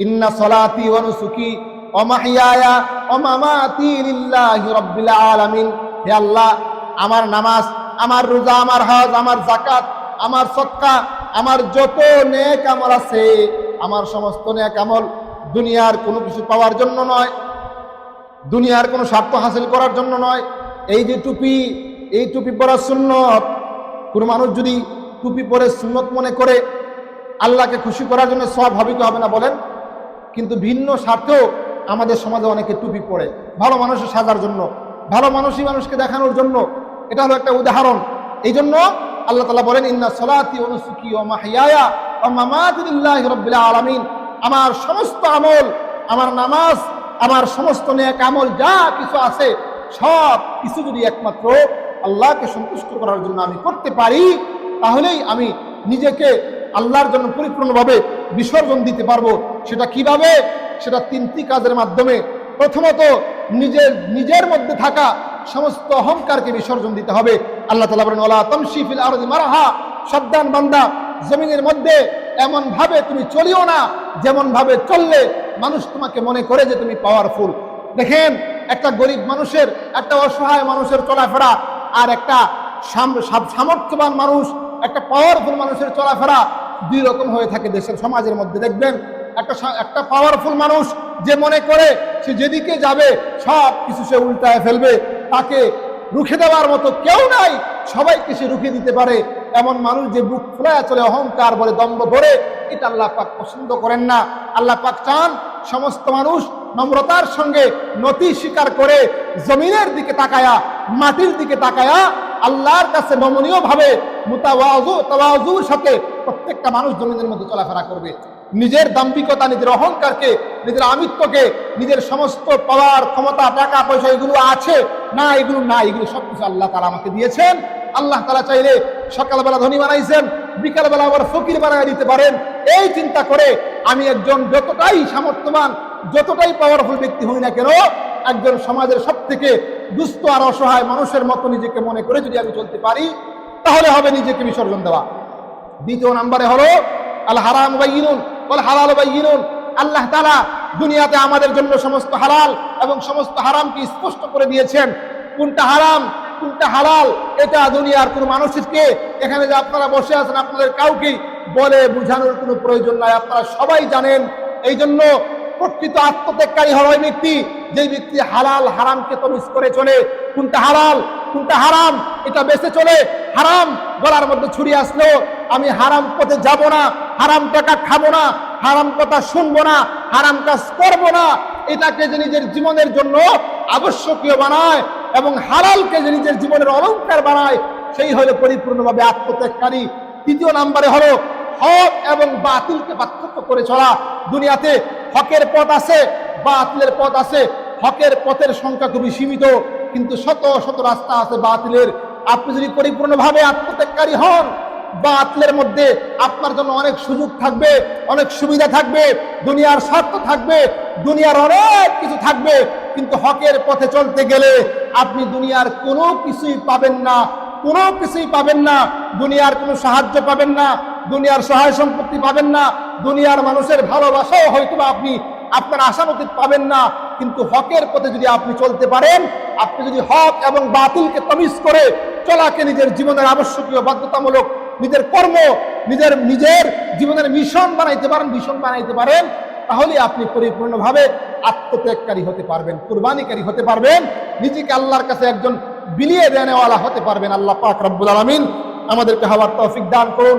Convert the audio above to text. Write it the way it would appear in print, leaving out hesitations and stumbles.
ইন্না সলাতি ওয়া নুসুকি ওয়া মাহইয়ায়া ওয়া মামাতি লিল্লাহি রাব্বিল আলামিন। হে আল্লাহ, আমার নামাজ, আমার রোজা, আমার হজ, আমার যাকাত, আমার সদকা, আমার যত নেক আমল আছে, আমার সমস্ত নেক আমল দুনিয়ার কোনো কিছু পাওয়ার জন্য নয়, দুনিয়ার কোনো স্বার্থ হাসিল করার জন্য নয়। এই যে টুপি, এই টুপি পরা সুন্নত, কোনো মানুষ যদি টুপি পরে সুন্নত মনে করে আল্লাহকে খুশি করার জন্য সওয়াব হবে কি হবে না বলেন? কিন্তু ভিন্ন স্বার্থেও আমাদের সমাজে অনেকে টুপি পরে, ভালো মানুষের সাজার জন্য, ভালো মানুষই মানুষকে দেখানোর জন্য। এটা হলো একটা উদাহরণ। এই জন্য আল্লাহ তাআলা বলেন, ইন্না সলাতি ওয়া নুসুকি ওয়া মাহইয়ায়া ওয়া মামাতি লিল্লাহি রাব্বিল আলামিন। আমার সমস্ত আমল, আমার নামাজ, আমার সমস্ত নেক আমল যা কিছু আছে, সব কিছু যদি একমাত্র আল্লাহকে সন্তুষ্ট করার জন্য আমি করতে পারি, তাহলেই আমি নিজেকে আল্লাহর জন্য পরিপূর্ণভাবে বিসর্জন দিতে পারবো। সেটা কিভাবে? সেটা তিনটি কাজের মাধ্যমে। প্রথমত, নিজের মধ্যে থাকা সমস্ত অহংকারকে বিসর্জন দিতে হবে। আল্লাহ তাআলা বলেন, ওয়ালা তামশি ফিল আরদি মারহা, সাবধান বান্দা, জমিনের মধ্যে এমন ভাবে তুমি চলিও না যেমন ভাবে চললে মানুষ তোমাকে মনে করে যে তুমি পাওয়ারফুল। দেখেন, একটা গরিব মানুষের, একটা অসহায় মানুষের চলাফেরা আর একটা সামর্থ্যবান মানুষ, একটা পাওয়ারফুল মানুষের চলাফেরা দুই রকম হয়ে থাকে দেশের সমাজের মধ্যে। দেখবেন, একটা পাওয়ারফুল মানুষ যে মনে করে সে যেদিকে যাবে সব কিছু সে উল্টায় ফেলবে, তাকে রুখে দেওয়ার মতো কেউ নাই, সবাইকে সে রুখে দিতে পারে, এমন মানুষ যে বুক ফুলায় চলে, অহংকার বলে, দম্ভ ভরে, এটা আল্লাহ পাক পছন্দ করেন না। আল্লাহ পাক চান সমস্ত মানুষ নম্রতার সঙ্গে নতি স্বীকার করে জমিনের দিকে তাকায়া, মাটির দিকে তাকায়া আল্লাহর কাছে নমনীয় ভাবে তাওয়াজুর সাথে প্রত্যেকটা মানুষ জমিনের মধ্যে চলাফেরা করবে। নিজের দাম্ভিকতা, নিজের অহংকারকে, নিজের আমিত্বকে, নিজের সমস্ত পাওয়ার, ক্ষমতা, টাকা পয়সা এগুলো আছে না, এগুলো না, এগুলো সবকিছু আল্লাহ তাআলা আমাকে দিয়েছেন। আল্লাহ তাআলা চাইলে সকালবেলা ধনী বানাইছেন, বিকালবেলা আবার ফকির বানাই দিতে পারেন। এই চিন্তা করে আমি একজন যতটাই সামর্থ্যবান, যতটাই পাওয়ারফুল ব্যক্তি হই না কেন, একজন সমাজের সব থেকে দুস্থ আর অসহায় মানুষের মতো নিজেকে মনে করে যদি আমি চলতে পারি, তাহলে হবে নিজেকে বিসর্জন দেওয়া। দ্বিতীয় নম্বরে হলো আল হারাম বাইয়িনুন ওয়াল হালাল বাইয়িনুন। আল্লাহ তাআলা দুনিয়াতে আমাদের জন্য সমস্ত হালাল এবং সমস্ত হারামকে স্পষ্ট করে দিয়েছেন। কোনটা হারাম, কোনটা হালাল, এটা দুনিয়ার কোনো মানুষকে, এখানে যে আপনারা বসে আছেন, আপনাদের কাউকে বলে বোঝানোর কোনো প্রয়োজন নাই, আপনারা সবাই জানেন। এই জন্য প্রকৃত আত্মত্যাগকারী হল ওই ব্যক্তি, যে ব্যক্তি হালাল হারামকে তমিজ করে চলে। কোনটা হালাল, কোনটা হারাম, এটা বেঁচে চলে। হারাম গলার মধ্যে ছুরি আসলেও আমি হারাম পথে যাব না, হারাম টাকা খাবো না, হারাম কথা শুনবো না, হারাম কাজ করবো না। এটাকে যে নিজের জীবনের জন্য আবশ্যকীয় বানায় এবং হালালকে যে নিজের জীবনের অলংকার বানায়, সেই হলো পরিপূর্ণভাবে আত্মত্যাগকারী। তৃতীয় নম্বরে হলো হক এবং বাতিলকে পার্থক্য করে চলা। দুনিয়াতে হকের পথ আছে, বাতিলের পথ আছে। হকের পথের সংখ্যা খুবই সীমিত, কিন্তু শত শত রাস্তা আছে বাতিলের। আপনি যদি পরিপূর্ণভাবে আত্মত্যাগকারী হন, বাতিলের মধ্যে আপনার জন্য অনেক সুযোগ থাকবে, অনেক সুবিধা থাকবে, দুনিয়ার স্বার্থ থাকবে, দুনিয়ার অনেক কিছু থাকবে, কিন্তু হকের পথে চলতে গেলে আপনি দুনিয়ার কোনো কিছুই পাবেন না, কোনো কিছুই পাবেন না। দুনিয়ার কোনো সাহায্য পাবেন না, দুনিয়ার সহায় সম্পত্তি পাবেন না, দুনিয়ার মানুষের ভালোবাসাও হয়তো আপনি আপনার আশানুরূপ পাবেন না। কিন্তু হকের পথে যদি আপনি চলতে পারেন, আপনি যদি হক এবং বাতিলকে তামিজ করে চলাকে নিজের জীবনের আবশ্যকীয় বাধ্যতামূলক, নিজের কর্ম, নিজের জীবনের মিশন বানাইতে পারেন, ভীষণ বানাইতে পারেন, তাহলে আপনি পরিপূর্ণভাবে আত্মত্যাগকারী হতে পারবেন, কুরবানিকারী হতে পারবেন, নিজেকে আল্লাহর কাছে একজন বিলিয়ে দেওয়ালা হতে পারবেন। আল্লাহ পাক রব্বুল আলামিন আমাদেরকে হওয়ার তৌফিক দান করুন।